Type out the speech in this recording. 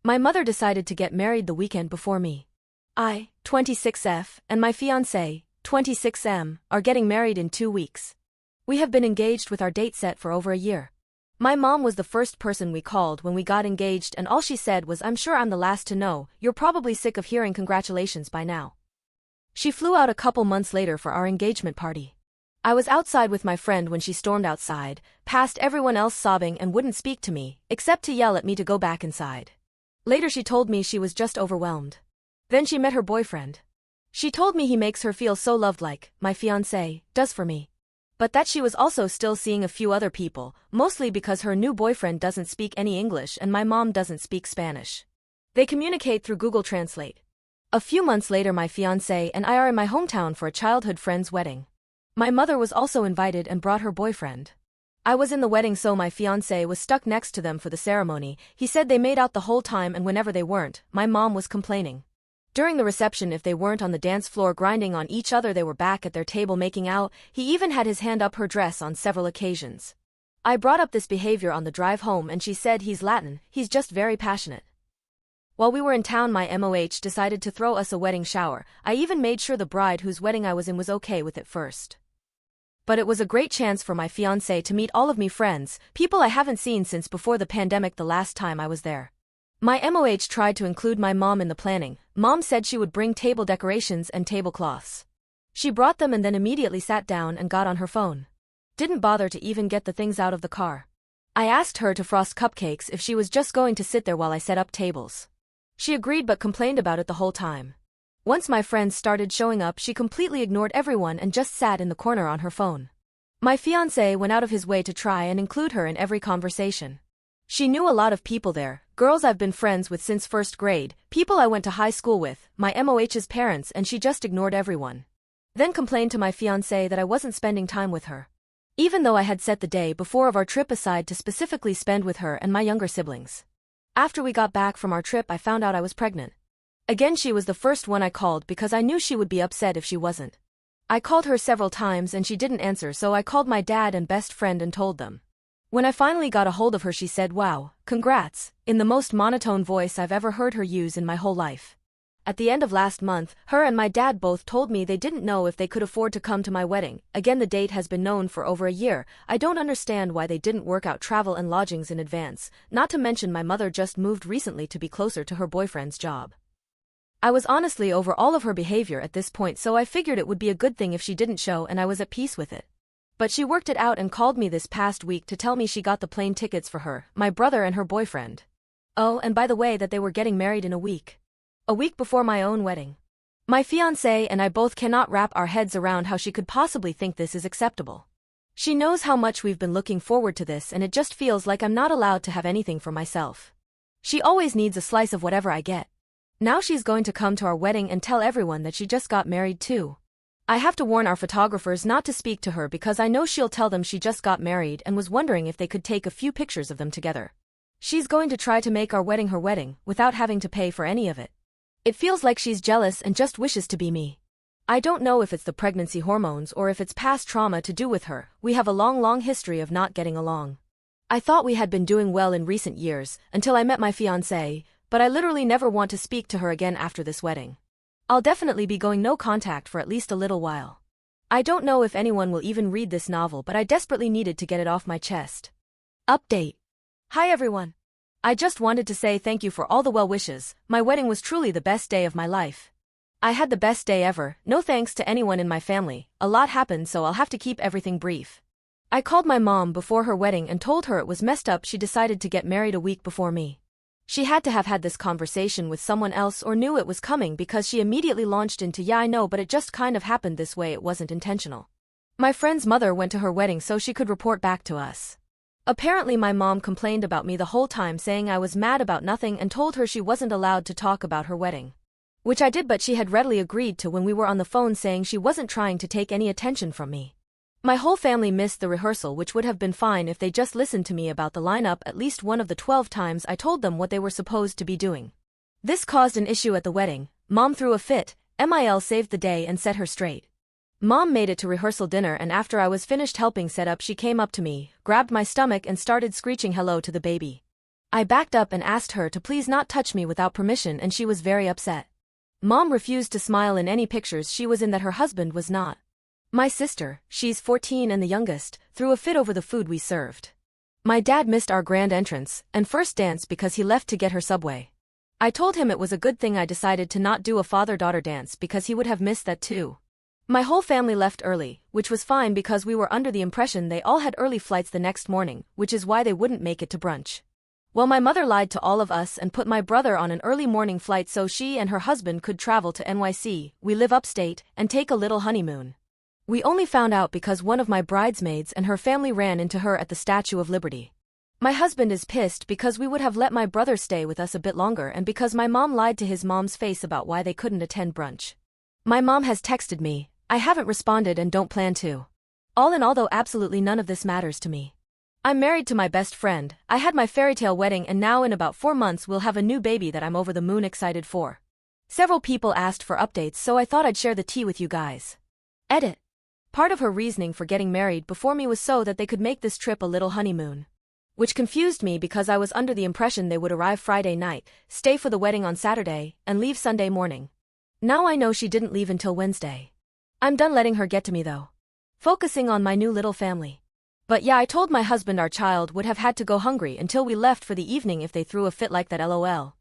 My mother decided to get married the weekend before me. I, 26F, and my fiancé, 26M, are getting married in 2 weeks. We have been engaged with our date set for over a year. My mom was the first person we called when we got engaged, and all she said was, "I'm sure I'm the last to know, you're probably sick of hearing congratulations by now." She flew out a couple months later for our engagement party. I was outside with my friend when she stormed outside, past everyone else sobbing, and wouldn't speak to me, except to yell at me to go back inside. Later she told me she was just overwhelmed. Then she met her boyfriend. She told me he makes her feel so loved like my fiancé does for me. But that she was also still seeing a few other people, mostly because her new boyfriend doesn't speak any English and my mom doesn't speak Spanish. They communicate through Google Translate. A few months later my fiancé and I are in my hometown for a childhood friend's wedding. My mother was also invited and brought her boyfriend. I was in the wedding, so my fiancé was stuck next to them for the ceremony. He said they made out the whole time, and whenever they weren't, my mom was complaining. During the reception, if they weren't on the dance floor grinding on each other, they were back at their table making out. He even had his hand up her dress on several occasions. I brought up this behavior on the drive home and she said he's Latin, he's just very passionate. While we were in town, my MOH decided to throw us a wedding shower. I even made sure the bride whose wedding I was in was okay with it first. But it was a great chance for my fiancé to meet all of me friends, people I haven't seen since before the pandemic the last time I was there. My MOH tried to include my mom in the planning. Mom said she would bring table decorations and tablecloths. She brought them and then immediately sat down and got on her phone. Didn't bother to even get the things out of the car. I asked her to frost cupcakes if she was just going to sit there while I set up tables. She agreed but complained about it the whole time. Once my friends started showing up, she completely ignored everyone and just sat in the corner on her phone. My fiancé went out of his way to try and include her in every conversation. She knew a lot of people there, girls I've been friends with since first grade, people I went to high school with, my MOH's parents, and she just ignored everyone. Then complained to my fiancé that I wasn't spending time with her. Even though I had set the day before of our trip aside to specifically spend with her and my younger siblings. After we got back from our trip, I found out I was pregnant. Again, she was the first one I called because I knew she would be upset if she wasn't. I called her several times and she didn't answer, so I called my dad and best friend and told them. When I finally got a hold of her, she said, "Wow, congrats," in the most monotone voice I've ever heard her use in my whole life. At the end of last month, her and my dad both told me they didn't know if they could afford to come to my wedding. Again, the date has been known for over a year. I don't understand why they didn't work out travel and lodgings in advance, not to mention my mother just moved recently to be closer to her boyfriend's job. I was honestly over all of her behavior at this point, so I figured it would be a good thing if she didn't show and I was at peace with it. But she worked it out and called me this past week to tell me she got the plane tickets for her, my brother and her boyfriend. Oh, and by the way, that they were getting married in a week. A week before my own wedding. My fiancé and I both cannot wrap our heads around how she could possibly think this is acceptable. She knows how much we've been looking forward to this, and it just feels like I'm not allowed to have anything for myself. She always needs a slice of whatever I get. Now she's going to come to our wedding and tell everyone that she just got married too. I have to warn our photographers not to speak to her because I know she'll tell them she just got married and was wondering if they could take a few pictures of them together. She's going to try to make our wedding her wedding, without having to pay for any of it. It feels like she's jealous and just wishes to be me. I don't know if it's the pregnancy hormones or if it's past trauma to do with her. We have a long history of not getting along. I thought we had been doing well in recent years, until I met my fiancé, but I literally never want to speak to her again after this wedding. I'll definitely be going no contact for at least a little while. I don't know if anyone will even read this novel, but I desperately needed to get it off my chest. Update. Hi everyone. I just wanted to say thank you for all the well wishes. My wedding was truly the best day of my life. I had the best day ever, no thanks to anyone in my family. A lot happened, so I'll have to keep everything brief. I called my mom before her wedding and told her it was messed up she decided to get married a week before me. She had to have had this conversation with someone else or knew it was coming because she immediately launched into, "Yeah, I know, but it just kind of happened this way, it wasn't intentional." My friend's mother went to her wedding so she could report back to us. Apparently my mom complained about me the whole time, saying I was mad about nothing and told her she wasn't allowed to talk about her wedding. Which I did, but she had readily agreed to when we were on the phone, saying she wasn't trying to take any attention from me. My whole family missed the rehearsal, which would have been fine if they just listened to me about the lineup at least one of the 12 times I told them what they were supposed to be doing. This caused an issue at the wedding. Mom threw a fit. MIL saved the day and set her straight. Mom made it to rehearsal dinner, and after I was finished helping set up, she came up to me, grabbed my stomach and started screeching hello to the baby. I backed up and asked her to please not touch me without permission, and she was very upset. Mom refused to smile in any pictures she was in that her husband was not. My sister, she's 14 and the youngest, threw a fit over the food we served. My dad missed our grand entrance and first dance because he left to get her Subway. I told him it was a good thing I decided to not do a father-daughter dance because he would have missed that too. My whole family left early, which was fine because we were under the impression they all had early flights the next morning, which is why they wouldn't make it to brunch. Well, my mother lied to all of us and put my brother on an early morning flight so she and her husband could travel to NYC, we live upstate, and take a little honeymoon. We only found out because one of my bridesmaids and her family ran into her at the Statue of Liberty. My husband is pissed because we would have let my brother stay with us a bit longer and because my mom lied to his mom's face about why they couldn't attend brunch. My mom has texted me. I haven't responded and don't plan to. All in all, though, absolutely none of this matters to me. I'm married to my best friend, I had my fairytale wedding, and now in about 4 months we'll have a new baby that I'm over the moon excited for. Several people asked for updates, so I thought I'd share the tea with you guys. Edit. Part of her reasoning for getting married before me was so that they could make this trip a little honeymoon. Which confused me because I was under the impression they would arrive Friday night, stay for the wedding on Saturday, and leave Sunday morning. Now I know she didn't leave until Wednesday. I'm done letting her get to me though. Focusing on my new little family. But yeah, I told my husband our child would have had to go hungry until we left for the evening if they threw a fit like that, lol.